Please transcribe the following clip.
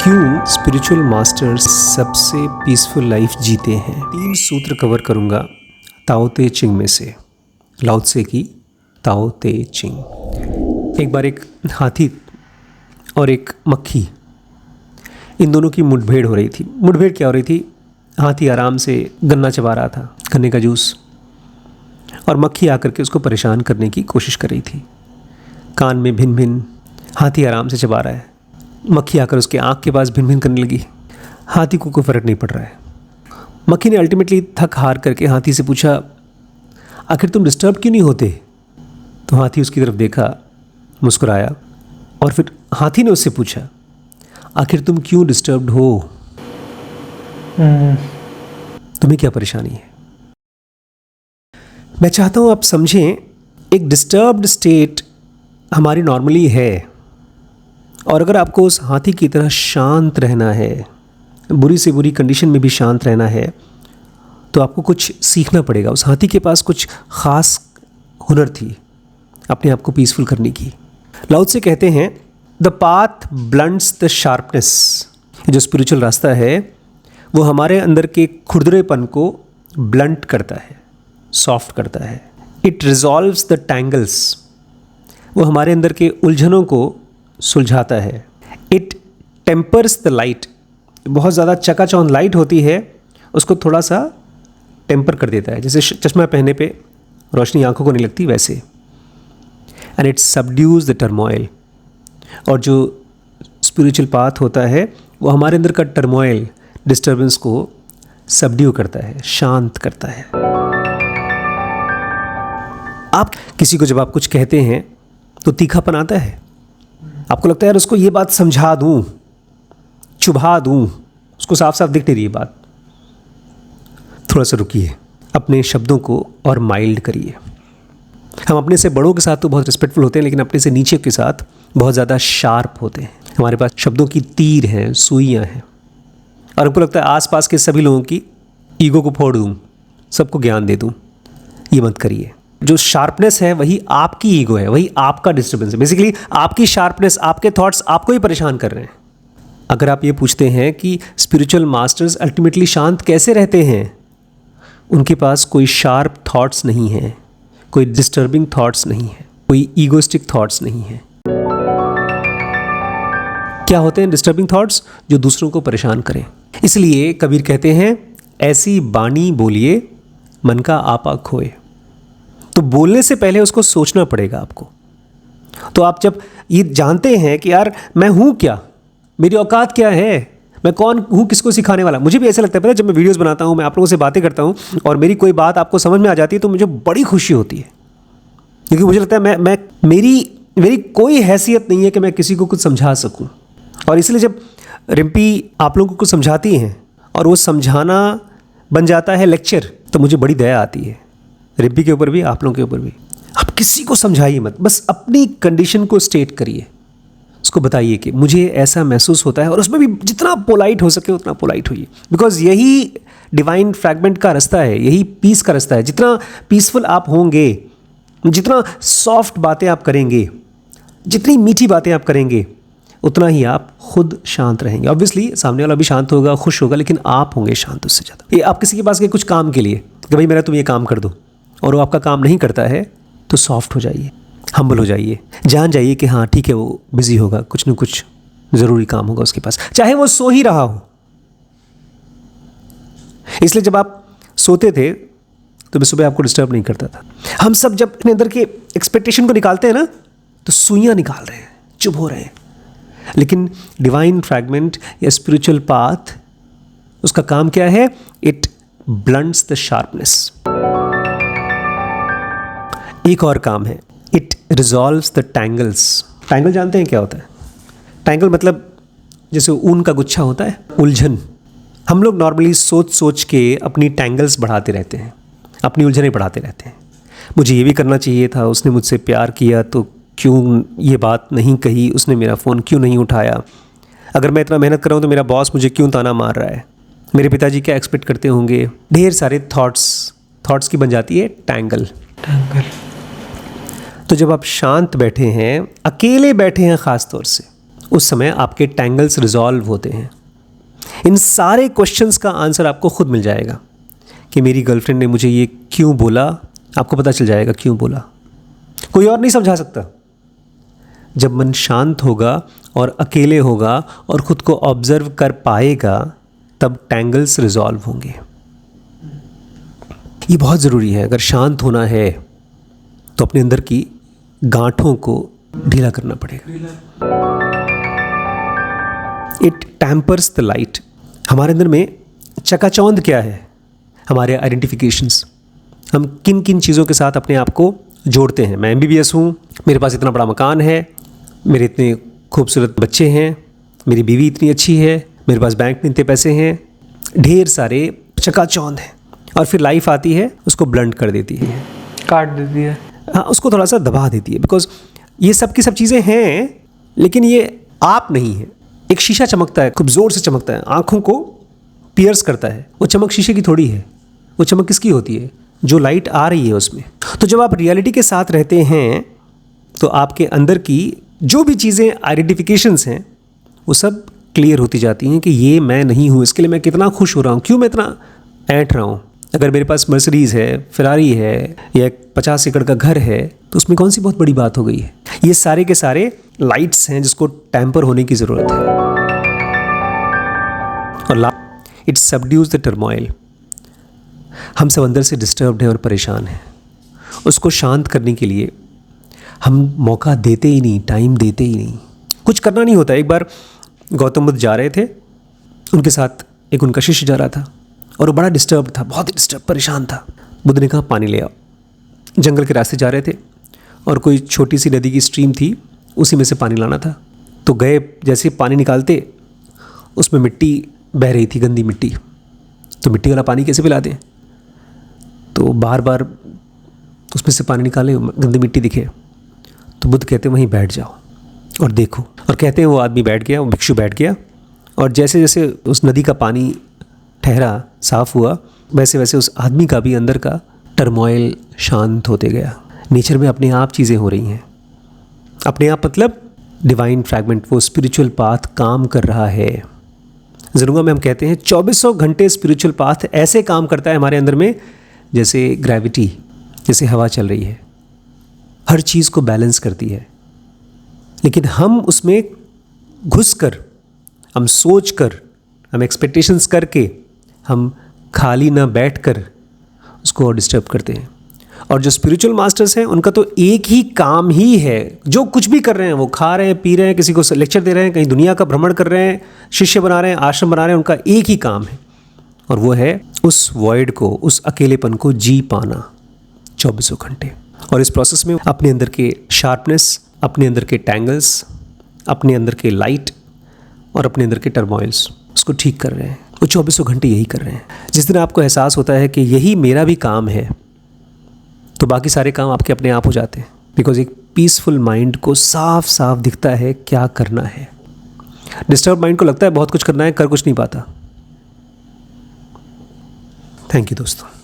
क्यों spiritual masters सबसे peaceful life जीते हैं। 3 सूत्र कवर करूंगा ताओ ते चिंग में से, लाओ त्से की ताओ ते चिंग। एक बार एक हाथी और एक मक्खी, इन दोनों की मुठभेड़ हो रही थी। मुठभेड़ क्या हो रही थी? हाथी आराम से गन्ना चबा रहा था, गन्ने का जूस, और मक्खी आकर के उसको परेशान करने की कोशिश कर रही थी। कान में भिन भिन, हाथी आराम से चबा रहा है, मक्खी आकर उसके आँख के पास भिन भिन करने लगी। हाथी को कोई फ़र्क नहीं पड़ रहा है। मक्खी ने अल्टीमेटली थक हार करके हाथी से पूछा, आखिर तुम डिस्टर्ब क्यों नहीं होते? तो हाथी उसकी तरफ देखा, मुस्कुराया, और फिर हाथी ने उससे पूछा, आखिर तुम क्यों डिस्टर्ब्ड हो? तुम्हें क्या परेशानी है? मैं चाहता हूँ आप समझें, एक डिस्टर्ब्ड स्टेट हमारी नॉर्मली है, और अगर आपको उस हाथी की तरह शांत रहना है, बुरी से बुरी कंडीशन में भी शांत रहना है, तो आपको कुछ सीखना पड़ेगा। उस हाथी के पास कुछ ख़ास हुनर थी अपने आप को पीसफुल करने की। लाओ त्से कहते हैं, द पाथ ब्लंट्स द शार्पनेस। जो स्पिरिचुअल रास्ता है वो हमारे अंदर के खुरदरेपन को ब्लंट करता है, सॉफ्ट करता है। It resolves the tangles. वो हमारे अंदर के उलझनों को सुलझाता है। It tempers the light. बहुत ज़्यादा चकाचौंध लाइट होती है, उसको थोड़ा सा टेम्पर कर देता है। जैसे चश्मा पहनने पे रोशनी आंखों को नहीं लगती, वैसे। And it subdues the turmoil. और जो स्पिरिचुअल पाथ होता है वो हमारे अंदर का टर्मोइल, डिस्टर्बेंस को सबड्यू करता है, शांत करता है। आप किसी को जब आप कुछ कहते हैं तो तीखापन आता है। आपको लगता है यार उसको ये बात समझा दूं, चुभा दूं, उसको साफ साफ दिख नहीं रही है बात। थोड़ा सा रुकिए, अपने शब्दों को और माइल्ड करिए। हम अपने से बड़ों के साथ तो बहुत रिस्पेक्टफुल होते हैं, लेकिन अपने से नीचे के साथ बहुत ज़्यादा शार्प होते हैं। हमारे पास शब्दों की तीर हैं, सुइयाँ हैं, और हमको लगता है आसपास के सभी लोगों की ईगो को फोड़ दूं, सबको ज्ञान दे दूं। ये मत करिए। जो शार्पनेस है वही आपकी ईगो है, वही आपका डिस्टर्बेंस है। बेसिकली आपकी शार्पनेस, आपके थॉट्स आपको ही परेशान कर रहे हैं। अगर आप ये पूछते हैं कि स्पिरिचुअल मास्टर्स अल्टीमेटली शांत कैसे रहते हैं, उनके पास कोई शार्प थॉट्स नहीं हैं, कोई डिस्टर्बिंग थॉट्स नहीं है, कोई ईगोइस्टिक थॉट्स नहीं है। क्या होते हैं डिस्टर्बिंग थॉट्स? जो दूसरों को परेशान करें। इसलिए कबीर कहते हैं, ऐसी बाणी बोलिए मन का आपा खोए। तो बोलने से पहले उसको सोचना पड़ेगा आपको। तो आप जब ये जानते हैं कि यार मैं हूँ क्या, मेरी औकात क्या है, मैं कौन हूँ, किसको सिखाने वाला। मुझे भी ऐसा लगता है, पता है, जब मैं वीडियोस बनाता हूँ, मैं आप लोगों से बातें करता हूँ और मेरी कोई बात आपको समझ में आ जाती है तो मुझे बड़ी खुशी होती है, क्योंकि मुझे लगता है मैं मेरी कोई हैसियत नहीं है कि मैं किसी को कुछ समझा सकूँ। और इसलिए जब रिम्पी आप लोगों को कुछ समझाती हैं और वो समझाना बन जाता है लेक्चर, तो मुझे बड़ी दया आती है, रिम्पी के ऊपर भी, आप लोगों के ऊपर भी। आप किसी को समझाइए मत, बस अपनी कंडीशन को स्टेट करिए, उसको बताइए कि मुझे ऐसा महसूस होता है, और उसमें भी जितना पोलाइट हो सके उतना पोलाइट होइए, बिकॉज यही डिवाइन फ्रैगमेंट का रास्ता है, यही पीस का रास्ता है। जितना पीसफुल आप होंगे, जितना सॉफ्ट बातें आप करेंगे, जितनी मीठी बातें आप करेंगे, उतना ही आप खुद शांत रहेंगे। ऑब्वियसली सामने वाला भी शांत होगा, खुश होगा, लेकिन आप होंगे शांत उससे ज़्यादा। ये आप किसी के पास गए कुछ काम के लिए कि भाई मेरा तुम ये काम कर दो, और वो आपका काम नहीं करता है, तो सॉफ्ट हो जाइए, हम्बल हो जाइए, जान जाइए कि हाँ ठीक है, वो बिजी होगा, कुछ न कुछ ज़रूरी काम होगा उसके पास, चाहे वो सो ही रहा हो। इसलिए जब आप सोते थे तो मैं सुबह आपको डिस्टर्ब नहीं करता था। हम सब जब अपने अंदर के एक्सपेक्टेशन को निकालते हैं ना, तो सुइयाँ निकाल रहे हैं, चुप हो रहे हैं। लेकिन डिवाइन फ्रैगमेंट या स्पिरिचुअल पाथ, उसका काम क्या है? It blunts the sharpness. एक और काम है, it resolves the tangles. Tangle जानते हैं क्या होता है? टैंगल मतलब जैसे ऊन का गुच्छा होता है, उलझन। हम लोग नॉर्मली सोच सोच के अपनी टैंगल्स बढ़ाते रहते हैं, अपनी उलझनें बढ़ाते रहते हैं। मुझे ये भी करना चाहिए था, उसने मुझसे प्यार किया तो क्यों ये बात नहीं कही, उसने मेरा फ़ोन क्यों नहीं उठाया, अगर मैं इतना मेहनत कर रहा हूँ तो मेरा बॉस मुझे क्यों ताना मार रहा है, मेरे पिताजी क्या एक्सपेक्ट करते होंगे। ढेर सारे थॉट्स की बन जाती है टैंगल। तो जब आप शांत बैठे हैं, अकेले बैठे हैं ख़ास तौर से, उस समय आपके टैंगल्स रिजॉल्व होते हैं। इन सारे क्वेश्चंस का आंसर आपको खुद मिल जाएगा कि मेरी गर्लफ्रेंड ने मुझे ये क्यों बोला, आपको पता चल जाएगा क्यों बोला। कोई और नहीं समझा सकता। जब मन शांत होगा और अकेले होगा और ख़ुद को ऑब्जर्व कर पाएगा, तब टैंगल्स रिजॉल्व होंगे। ये बहुत ज़रूरी है। अगर शांत होना है तो अपने अंदर की गांठों को ढीला करना पड़ेगा। It tempers the light. हमारे अंदर में चकाचौंध क्या है? हमारे आइडेंटिफिकेशंस। हम किन किन चीज़ों के साथ अपने आप को जोड़ते हैं। मैं MBBS हूँ, मेरे पास इतना बड़ा मकान है, मेरे इतने खूबसूरत बच्चे हैं, मेरी बीवी इतनी अच्छी है, मेरे पास बैंक में इतने पैसे हैं, ढेर सारे चकाचौंध हैं। और फिर लाइफ आती है, उसको ब्लंट कर देती है, काट देती है। हाँ, उसको थोड़ा सा दबा देती है। बिकॉज ये सब की सब चीज़ें हैं, लेकिन ये आप नहीं है। एक शीशा चमकता है, खूब ज़ोर से चमकता है, आँखों को पियर्स करता है। वो चमक शीशे की थोड़ी है, वो चमक किसकी होती है? जो लाइट आ रही है उसमें। तो जब आप रियलिटी के साथ रहते हैं तो आपके अंदर की जो भी चीज़ें आइडेंटिफिकेशंस हैं वो सब क्लियर होती जाती हैं कि ये मैं नहीं हूँ। इसके लिए मैं कितना खुश हो रहा हूँ, क्यों मैं इतना ऐंठ रहा हूँ। अगर मेरे पास मर्सिडीज़ है, फेरारी है या 50 एकड़ का घर है तो उसमें कौन सी बहुत बड़ी बात हो गई है। ये सारे के सारे लाइट्स हैं जिसको टैम्पर होने की ज़रूरत है। और इट सबड्यूज द टर्मोइल। हम सब अंदर से डिस्टर्ब्ड हैं और परेशान हैं। उसको शांत करने के लिए हम मौका देते ही नहीं, टाइम देते ही नहीं। कुछ करना नहीं होता। एक बार गौतम बुद्ध जा रहे थे, उनके साथ एक उनका शिष्य जा रहा था और वो बड़ा डिस्टर्ब था, बहुत डिस्टर्ब, परेशान था। बुद्ध ने कहा पानी ले आओ। जंगल के रास्ते जा रहे थे और कोई छोटी सी नदी की स्ट्रीम थी, उसी में से पानी लाना था। तो गए, जैसे पानी निकालते उसमें मिट्टी बह रही थी, गंदी मिट्टी। तो मिट्टी वाला पानी कैसे पिला दें? तो बार बार उसमें से पानी निकाले, गंदी मिट्टी दिखे। तो बुद्ध कहते वहीं बैठ जाओ और देखो। और कहते हैं वो आदमी बैठ गया, वो भिक्षु बैठ गया। और जैसे जैसे उस नदी का पानी ठहरा, साफ हुआ, वैसे वैसे उस आदमी का भी अंदर का टर्मोइल शांत होते गया। नेचर में अपने आप चीज़ें हो रही हैं। अपने आप मतलब डिवाइन फ्रैगमेंट, वो स्पिरिचुअल पाथ काम कर रहा है। ज़रूंगा में हम कहते हैं 2400 घंटे स्पिरिचुअल पाथ ऐसे काम करता है हमारे अंदर में जैसे ग्रेविटी, जैसे हवा चल रही है, हर चीज़ को बैलेंस करती है। लेकिन हम उसमें घुसकर, हम सोचकर, हम एक्सपेक्टेशंस करके, हम खाली ना बैठकर उसको और डिस्टर्ब करते हैं। और जो स्पिरिचुअल मास्टर्स हैं उनका तो एक ही काम ही है, जो कुछ भी कर रहे हैं, वो खा रहे हैं, पी रहे हैं, किसी को लेक्चर दे रहे हैं, कहीं दुनिया का भ्रमण कर रहे हैं, शिष्य बना रहे हैं, आश्रम बना रहे हैं, उनका एक ही काम है और वो है उस वॉइड को, उस अकेलेपन को जी पाना 2400 घंटे। और इस प्रोसेस में अपने अंदर के शार्पनेस, अपने अंदर के टैंगल्स, अपने अंदर के लाइट और अपने अंदर के टर्मोइल्स, उसको ठीक कर रहे हैं। वो 2400 घंटे यही कर रहे हैं। जिस दिन आपको एहसास होता है कि यही मेरा भी काम है, तो बाकी सारे काम आपके अपने आप हो जाते हैं। बिकॉज एक पीसफुल माइंड को साफ साफ दिखता है क्या करना है। डिस्टर्ब माइंड को लगता है बहुत कुछ करना है, कर कुछ नहीं पाता। थैंक यू दोस्तों।